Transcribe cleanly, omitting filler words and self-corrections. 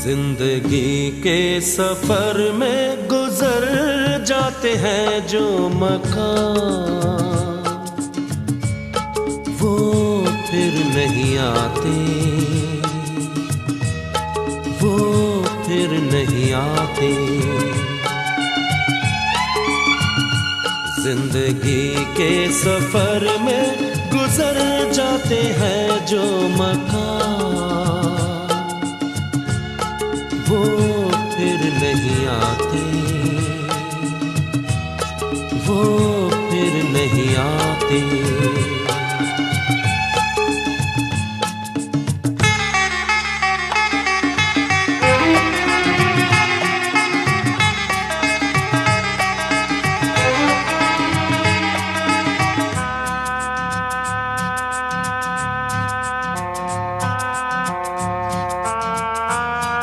जिंदगी के सफर में गुजर जाते हैं जो मकाम, वो फिर नहीं आते, वो फिर नहीं आते। जिंदगी के सफर में गुजर जाते हैं जो मकाम, वो फिर नहीं आते, वो फिर नहीं आते।